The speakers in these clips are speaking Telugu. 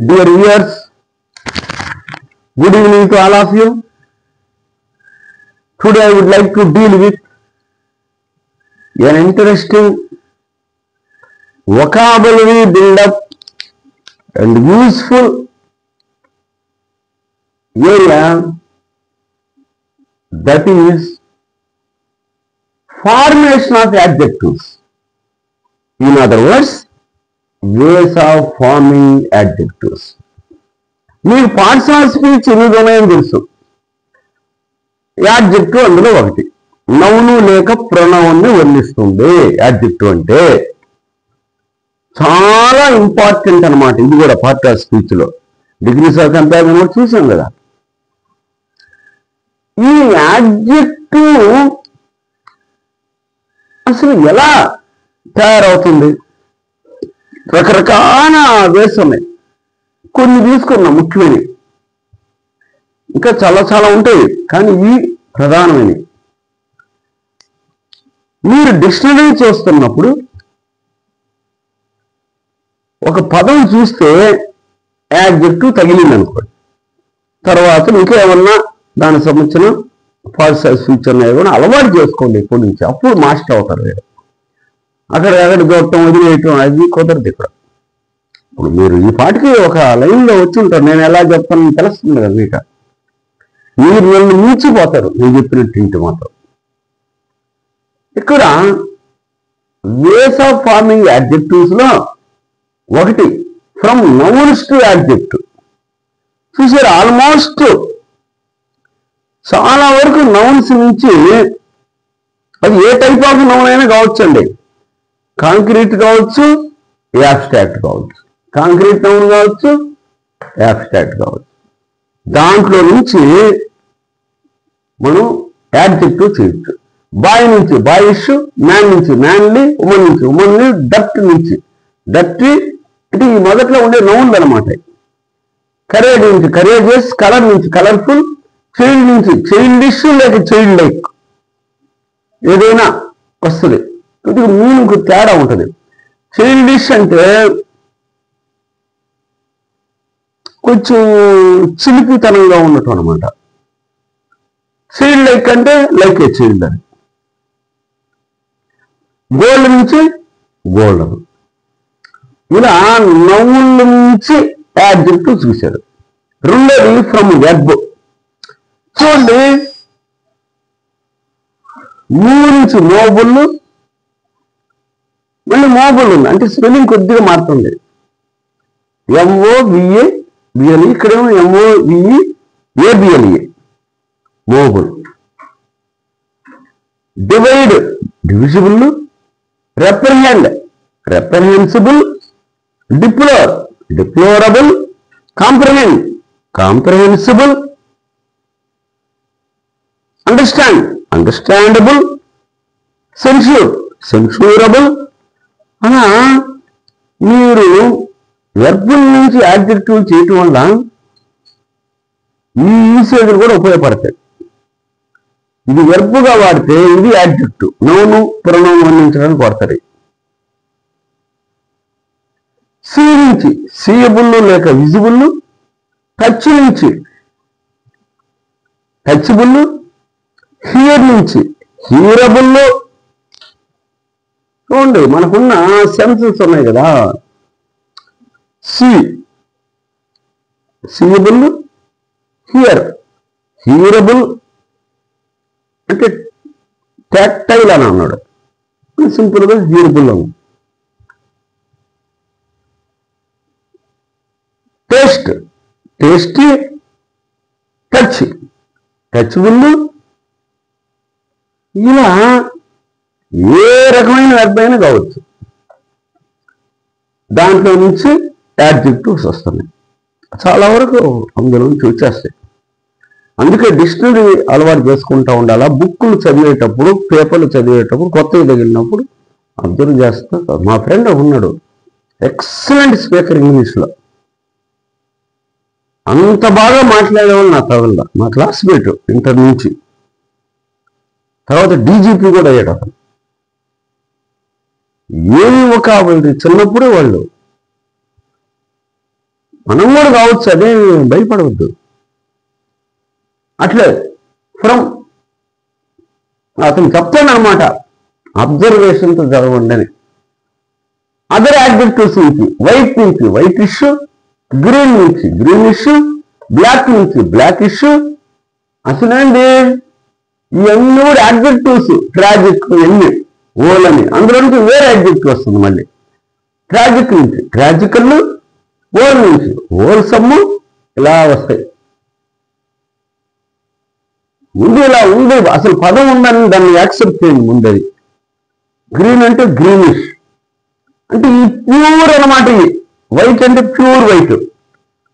Dear viewers, good evening to all of you. Today I would like to deal with an interesting vocabulary build-up and useful area, that is formation of adjectives. In other words, ways of forming adjectives. మీకు పార్ట్స్ స్పీచ్ ఎన్ని ఉన్నాయని తెలుసు. యాడ్జెక్టివ్ అందులో ఒకటి. నౌను లేక ప్రొనౌన్ని వర్ణిస్తుంది యాడ్జెక్టివ్ అంటే. చాలా ఇంపార్టెంట్ అన్నమాట. ఇది కూడా పార్ట్ ఆఫ్ స్పీచ్ లో డిగ్రీస్ ఆఫ్ కంపారిజన్ కూడా చూసాం కదా. ఈ యాడ్జెక్టివ్ అసలు ఎలా తయారవుతుంది? రకరకాల వేస్ ఉన్నాయి. కొన్ని తీసుకున్నాం ముఖ్యమైనవి, ఇంకా చాలా చాలా ఉంటాయి, కానీ ఇవి ప్రధానమైనవి. మీరు డిక్షనరీ చూస్తున్నప్పుడు ఒక పదం చూస్తే యాడ్జెక్టివ్ తగిలింది అనుకోండి, తర్వాత ఇంకా ఏమన్నా దానికి సంబంధించిన పార్ట్స్ ఆఫ్ స్పీచ్ ఉన్నాయి కూడా అలవాటు చేసుకోండి ఇప్పటి నుంచి. అప్పుడు మాస్టర్ అవుతారు మీరు. అక్కడ చూడటం వదిలేయటం అది కుదరదు ఇక్కడ. ఇప్పుడు మీరు ఈ పాటికి ఒక లైన్లో వచ్చి ఉంటారు, నేను ఎలా చెప్తానని తెలుస్తుంది కదా మీకు. మీరు నన్ను మించిపోతారు నేను చెప్పినట్టు ఇంటి మాత్రం. ఇక్కడ వేస్ ఆఫ్ ఫార్మింగ్ యాడ్జెక్టివ్స్ లో ఒకటి ఫ్రమ్ నౌన్స్ టు యాడ్జెక్టివ్. చూసారు, ఆల్మోస్ట్ చాలా వరకు నౌన్స్ నుంచి, అది ఏ టైప్ ఆఫ్ నౌన్ అయినా కావచ్చండి. కాంక్రీట్ కావచ్చు, యాబ్స్ట్రాక్ట్ కావచ్చు. కాంక్రీట్ నౌన్ కావచ్చు, యాబ్స్ట్రాక్ట్ కావచ్చు. దాంట్లో నుంచి మనం యాడ్జెక్టివ్ చేయొచ్చు. బాయ్ నుంచి బాయిష్, మ్యాన్ నుంచి మ్యాన్లీ, ఉమెన్ నుంచి ఉమెన్లీ, డర్ట్ నుంచి డర్టీ. అంటే ఈ మొదట్లో ఉండే నౌన్లు అనమాట. కరేజ్ నుంచి కరేజియస్, కలర్ నుంచి కలర్ఫుల్, చైల్డ్ నుంచి చైల్డిష్ లేక చైల్డ్ లైక్ ఏదైనా వస్తుంది. ఇది మీనింగ్ తేడా ఉంటుంది. చైల్డిష్ అంటే కొంచెం చిలిపితనంగా ఉండటం అనమాట. చైల్డ్ లైక్ అంటే లైక్ ఏ చైల్డ్ అని. గోల్డ్ నుంచి గోల్డెన్. ఇలా నౌన్ల నుంచి యాడ్జెక్టివ్ చూశారు. రెండోది ఫ్రమ్ వెర్బ్. చూడండి, మూవ్ నుంచి మోబుల్, మళ్ళీ మోబుల్ ఉంది అంటే స్పెల్లింగ్ కొద్దిగా మారుతుంది. ఎంఓవిఏ బిఎల్ఈ, ఇక్కడేమో M O V E A B L E movable. Divide divisible, reprehend reprehensible, deplore deplorable, comprehend comprehensible, understand understandable, censure censurable. అలా మీరు వెర్బుల నుంచి యాడ్జెక్టివ్ చేయటం వల్ల ఈ యూసేజ్లు కూడా ఉపయోగపడతాయి. ఇది వెర్బుగా వాడితే ఇది యాడ్జెక్టివ్, నౌను ప్రొనౌన్ వర్ణించడానికి వాడతారు. సీ నుంచి సీయబుల్ లేక విజిబుల్, టచ్ నుంచి టచబుల్, హియర్ నుంచి హియరబుల్. చూడండి, మనకున్న సెన్సెస్ ఉన్నాయి కదా. సీయబుల్, హియర్ హియరబుల్ అంటే టాక్టైల్ అని అన్నాడు, సింపుల్గా హియరబుల్ అని. Taste tasty, touch touchable. ఇలా ఏ రకమైన వెర్బ్ అయినా కావచ్చు. దాంట్లో నుంచి యాడ్జెక్టివ్స్ వస్తున్నాయి. చాలా వరకు అందులో నుంచి వచ్చేస్తాయి. అందుకే డిక్షనరీ అలవాటు చేసుకుంటూ ఉండాలా. బుక్కులు చదివేటప్పుడు, పేపర్లు చదివేటప్పుడు, కొత్తవి తగిలినప్పుడు అబ్జర్వ్ చేస్తా. మా ఫ్రెండ్ ఉన్నాడు, ఎక్సలెంట్ స్పీకర్ ఇంగ్లీష్లో. అంత బాగా మాట్లాడేవాళ్ళు నా తగల, మా క్లాస్మేట్ ఇంటర్ నుంచి. తర్వాత డీజీపీ కూడా అయ్యాడు అతను. ఏమి ఒక చిన్నప్పుడే వాళ్ళు మనం కూడా కావచ్చు, అదే భయపడవద్దు. అట్లే ఫ్రమ్ అతను చెప్తాను అనమాట, అబ్జర్వేషన్తో చదవండి అని. అదర్ యాడ్జెక్టివ్స్ నుంచి వైట్ నుంచి వైటిష్, గ్రీన్ నుంచి గ్రీనిష్, బ్లాక్ నుంచి బ్లాకిష్. అసలేండి ఇవన్నీ కూడా యాడ్జెక్టివ్స్. ట్రాజిక్ ఎన్ని ఓలని, అందులో నుంచి వేరే యాడ్జెక్టివ్ వస్తుంది మళ్ళీ. ట్రాజిక్ నుంచి ట్రాజికల్, ఓల్ నుంచి ఓల్సమ్, ఇలా వస్తాయి. ముందు ఇలా ఉంది, అసలు పదం ఉందని దాన్ని యాక్సెప్ట్ చేయండి ముందది. గ్రీన్ అంటే గ్రీనిష్ అంటే ఈ ప్యూర్ అన్నమాట. ఇది వైట్ అంటే ప్యూర్ వైట్,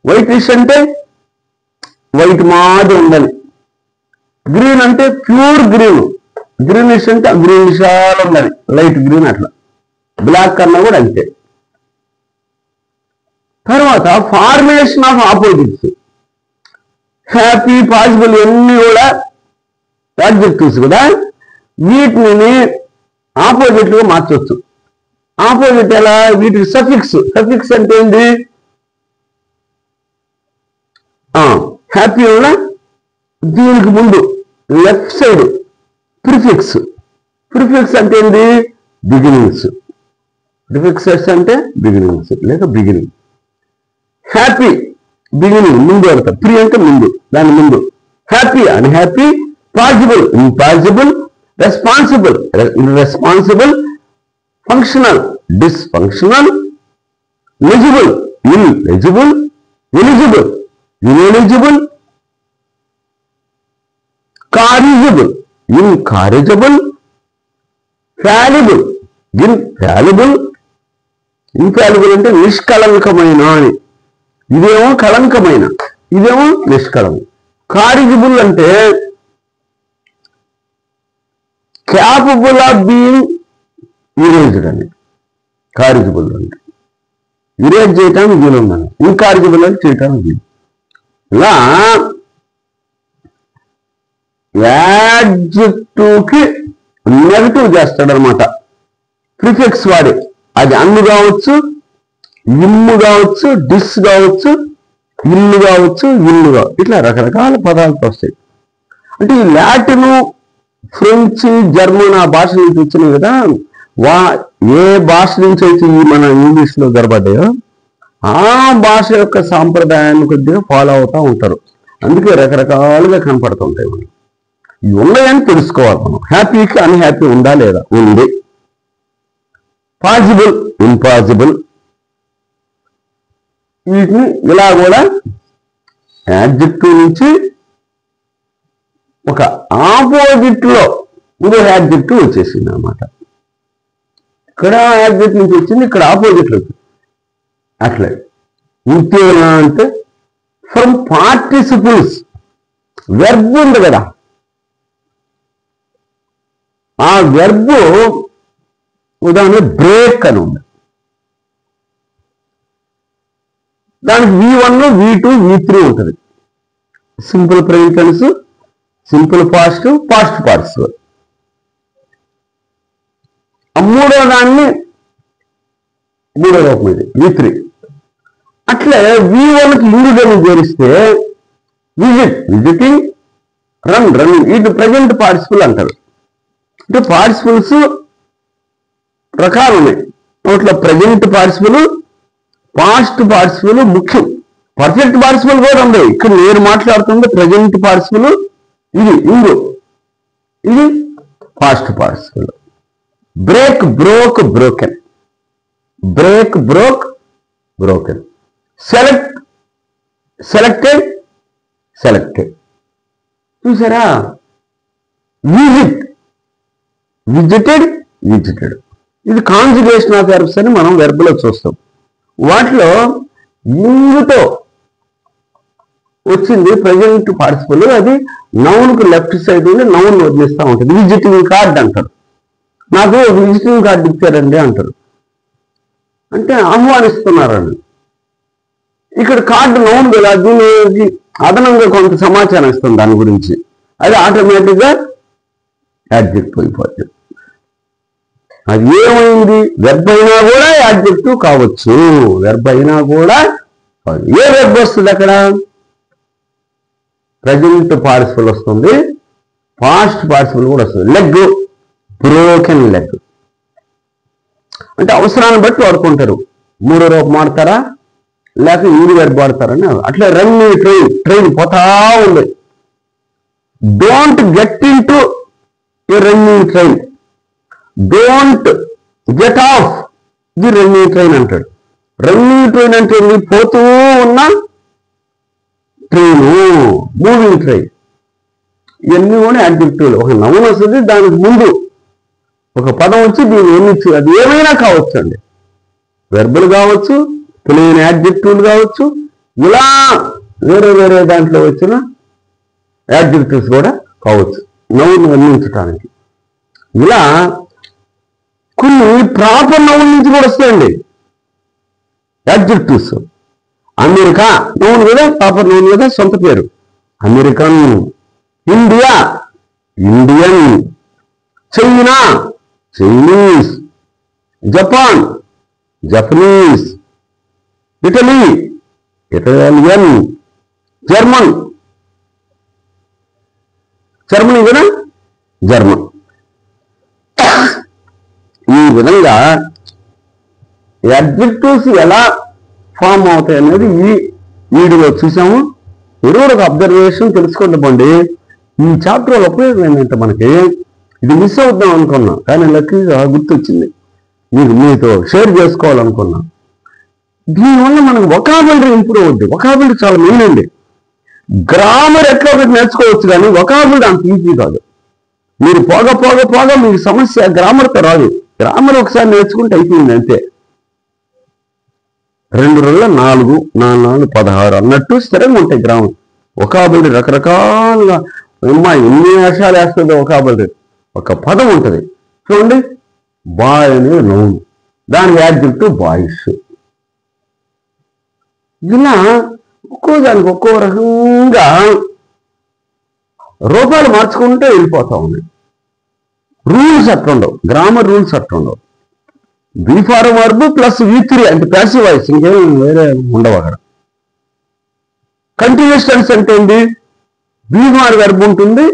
వైటిష్ అంటే వైట్ మాది ఉండాలి. గ్రీన్ అంటే ప్యూర్ గ్రీన్, గ్రీనిష్ అంటే గ్రీనిష్ ఉండాలి, లైట్ గ్రీన్ అట్లా. బ్లాక్ అన్నా కూడా అంతే. తర్వాత formation of opposites. Happy, possible ఇవన్నీ కూడా యాడ్జెక్టివ్స్ కదా. వీటిని ఆపోజిట్గా మార్చవచ్చు. ఆపోజిట్ ఎలా? వీటికి సఫిక్స్. సఫిక్స్ అంటే ఏంటి? హ్యాపీ ఉన్న దీనికి ముందు లెఫ్ట్ సైడ్ ప్రిఫిక్స్. ప్రిఫిక్స్ అంటే ఏంటి? బిగినింగ్స్. ప్రిఫిక్సెస్ అంటే బిగినింగ్స్ లేక బిగినింగ్. హ్యాపీ బిగినింగ్ ముందు వెళ్తాం, ప్రీ అంటే ముందు, దాని ముందు. Happy unhappy, possible impossible, responsible irresponsible, functional dysfunctional, eligible ineligible, eligible ineligible, corrigible incorrigible, fallible infallible. Infallible అంటే నిష్కళంకమైన అని, ఇదేమో కళంకమైన, ఇదేమో నిష్కళం. కారిజబుల్ అంటే క్యాపబుల్ ఆఫ్ బీయింగ్ ఇరేజ్డ్ అని. కారిజబుల్ అంటే ఇరేజ్ చేయటానికి వీలు ఉందని, ఇన్కారిజబుల్ అని చేయటానికి వీలు. ఇలా యాడ్జెక్టివ్కి నెగటివ్ చేస్తాడనమాట ప్రిఫిక్స్ వాడి. అది అన్ను కావచ్చు, ఇమ్ము కావచ్చు, డిస్ కావచ్చు, ఇల్లు కావచ్చు, ఇల్లు కావచ్చు, ఇట్లా రకరకాల పదాలతో వస్తాయి. అంటే ఈ లాటిను, ఫ్రెంచ్, జర్మన్ ఆ భాష నుంచి వచ్చినాయి కదా. ఏ భాష నుంచి అయితే మన ఇంగ్లీష్లో గర్భడ్డాయో ఆ భాష యొక్క సాంప్రదాయాన్ని కొద్దిగా ఫాలో అవుతూ ఉంటారు. అందుకే రకరకాలుగా కనపడుతుంటాయి. మనం ఇవి ఉన్నాయని తెలుసుకోవాలి. మనం హ్యాపీకి అన్హ్యాపీ ఉందా లేదా? ఉంది. పాసిబుల్ ఇంపాసిబుల్, వీటిని ఇలా కూడా యాడ్జెక్టివ్ నుంచి ఒక ఆపోజిట్ లో ఇంకో యాడ్జెక్టివ్ వచ్చేసింది అన్నమాట. ఇక్కడ యాడ్జెక్టివ్ నుంచి వచ్చింది, ఇక్కడ ఆపోజిట్ లో వచ్చింది. అట్లే ఇంకేనా అంటే ఫ్రమ్ పార్టిసిపుల్స్. వెర్బ్ ఉంది కదా, ఆ వెర్బ్ ఉదాహరణ బ్రేక్ అని ఉంది. దానికి V1, V2, V3 ఉంటుంది. Simple present tense, simple past, past participle. మూడో దాన్ని మూడో రూపం ఇది V3. అట్లే V1కి ఇండివిజువల్ చేరిస్తే విజిట్, విజిటింగ్, రన్, రన్నింగ్. ఇది ప్రజెంట్ పార్టిసిపల్ అంటారు. అంటే పార్టిసిపల్స్ రకాలు ఉన్నాయి. అట్లా ప్రజెంట్ పార్టిసిపల్, పాస్ట్ పార్టిసిపల్ ముఖ్యం. పర్ఫెక్ట్ పార్టిసిపల్ కూడా ఉంది. ఇక్కడ నేను మాట్లాడుతుంది ప్రజెంట్ పార్టిసిపల్. ఇది ఇందు, ఇది past participle. Break, broke, broken. Break, broke, broken. Select, selected, selected. చూసారా? Visit, visited, visited. ఇది కాంజుగేషన్ ఆఫ్ వెర్బ్స్ అని మనం వెర్బ్లో చూస్తాం. వాటిలో ఇందుతో వచ్చింది ప్రజెంట్ పార్టిసిపల్. అది నౌన్కు లెఫ్ట్ సైడ్ ఉండి నౌన్ వదిలిస్తూ ఉంటుంది. విజిటింగ్ కార్డ్ అంటారు. నాకు విజిటింగ్ కార్డు ఇచ్చారండి అంటారు, అంటే ఆహ్వానిస్తున్నారని. ఇక్కడ కార్డు నౌన్ కదా, దీనికి అదనంగా కొంత సమాచారం ఇస్తుంది దాని గురించి. అది ఆటోమేటిక్గా యాడ్జెక్టివ్ అయిపోతుంది. అది ఏమైంది? వెర్బ్ అయినా కూడా యాడ్జెక్టివ్ కావచ్చు, వెర్బ్ అయినా కూడా ఏ వెర్బ్ వస్తుంది అక్కడ? ప్రజెంట్ పార్టిసిపల్ వస్తుంది, పాస్ట్ పార్టిసిపల్ కూడా వస్తుంది. Leg, broken leg. అంటే అవసరాన్ని బట్టి వాడుకుంటారు. మూడో రూపం వాడతారా లేక ఈడి వెర్బ్ వాడతారని. అట్లా రన్నింగ్ ట్రైన్ పోతా ఉంది. Don't get in to A running train, don't get off the running train అంటాడు. రన్నింగ్ ట్రైన్ అంటే పోతూ ఉన్న ట్రైను, మూవింగ్ ట్రైన్. ఇవన్నీ కూడా యాడ్జెక్టివ్లు. ఒక నౌన్ వస్తుంది, దానికి ముందు ఒక పదం వచ్చి దీన్ని ఎన్నిచ్చు. అది ఏమైనా కావచ్చు అండి, వెర్బులు కావచ్చు, ప్లెయిన్ యాడ్జెక్టివ్లు కావచ్చు, ఇలా వేరే వేరే దాంట్లో వచ్చిన యాడ్జెక్టివ్స్ కూడా కావచ్చు నౌన్ వర్ణించడానికి. ఇలా కొన్ని ప్రాపర్ నౌన్ నుంచి కూడా వస్తాయండి యాడ్జెక్టివ్స్. అమెరికా నౌన్ కదా, ప్రాపర్ నౌన్ కదా, సొంత పేరు. American. India, Indian. China, Chinese. Japan, Japanese. Italy, Italian. German, Germany కదా, జర్మన్. ఈ విధంగా అడ్జెక్టివ్స్ ఎలా ఫామ్ అవుతాయి అనేది ఈ వీడియోలో చూసాము. మీరు ఒక అబ్జర్వేషన్ తెలుసుకోండి పండి. ఈ చాప్టర్ ఉపయోగం ఏంటంటే మనకి ఇది మిస్ అవుద్దాం అనుకున్నా, కానీ లక్కీగా గుర్తొచ్చింది, మీతో షేర్ చేసుకోవాలనుకున్నా. దీనివల్ల మనకు వొకాబులరీ ఇంప్రూవ్ అవుద్ది. వొకాబులరీ చాలా మెయిన్ అండి. గ్రామర్ ఎట్లా ఒకటి నేర్చుకోవచ్చు, కానీ వొకాబులరీ అంత ఈజీ కాదు. మీరు పోగా మీకు సమస్య గ్రామర్తో రాదు. గ్రామర్ ఒకసారి నేర్చుకుంటే అయిపోయింది అంతే. 2 2 4 4 16 అన్నట్టు స్థిరంగా ఉంటాయి గ్రామర్. వొకాబులరీ రకరకాలుగా ఎన్ని వర్షాలు వేస్తుందో వొకాబులరీ. ఒక పదం ఉంటుంది చూడండి, బాయ్ అనేది నౌన్, దాని యాడ్జెక్టివ్ బాయ్స్. ఇలా ఒక్కో దానికి ఒక్కో రకంగా రూపాలు మార్చుకుంటే వెళ్ళిపోతా ఉన్నాయి. రూల్స్ అట్టుండవు, గ్రామర్ రూల్స్ అట్టుండవు. Be for verb plus V3 అంటే ప్యాసివ్ వాయిస్, ఇంకేం వేరే ఉండవు అక్కడ. కంటిన్యూస్ టెన్స్ అంటే ఏంటి? బీ ఫార్ వెర్బ్ ఉంటుంది,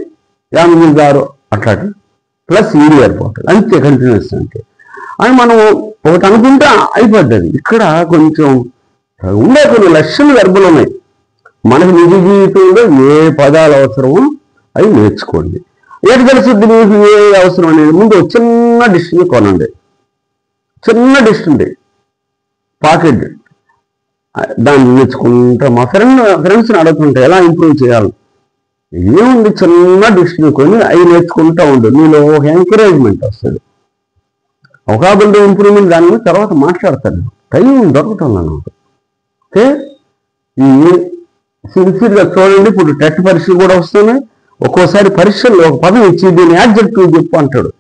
గారు అట్లా ప్లస్ ఈడి వెర్బ్ ఉంటుంది, అంతే కంటిన్యూస్ అంటే. అని మనం ఒకటి అనుకుంటే అయిపోద్ది. ఇక్కడ కొంచెం ఉండే కొన్ని లక్షల వెర్బులు ఉన్నాయి. మనకు నిజ జీవితంలో ఏ పదాలు అవసరమో అవి నేర్చుకోండి. ఏది తెలుసుద్ది మీకు ఏ అవసరం అనేది? ముందు చిన్న డిక్షనరీ కొనండి, చిన్న డిక్షనరీ పాకెట్, దాన్ని నేర్చుకుంటా. మా ఫ్రెండ్స్ని అడుగుతుంటే ఎలా ఇంప్రూవ్ చేయాలి, ఏముంది చిన్న డిక్షనరీ కొని అవి నేర్చుకుంటూ ఉండు. నీలో ఒక ఎంకరేజ్మెంట్ వస్తుంది. వొకాబులరీ ఇంప్రూవ్మెంట్ దాని మీద తర్వాత మాట్లాడతాను. టైం దొరకటం నాకు. ఓకే, ఈ సిన్సియర్గా చూడండి. ఇప్పుడు టెట్ పరీక్షలు కూడా వస్తున్నాయి. ఒక్కోసారి పరీక్షల్లో ఒక పదం ఇచ్చి దీన్ని యాడ్జెక్టివ్ చెప్పు అంటాడు.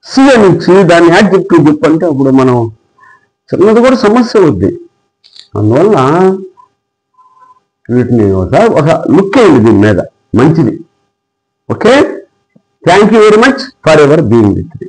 సి అని ఇచ్చి దాన్ని యాడ్జెక్టివ్ చెప్పు అంటే అప్పుడు మనం చిన్నది కూడా సమస్య అవుద్ది. అందువల్ల వీటిని ఒకసారి ఒక లుక్ అయింది దీని మీద, మంచిది. Okay, thank you very much for ever being with me.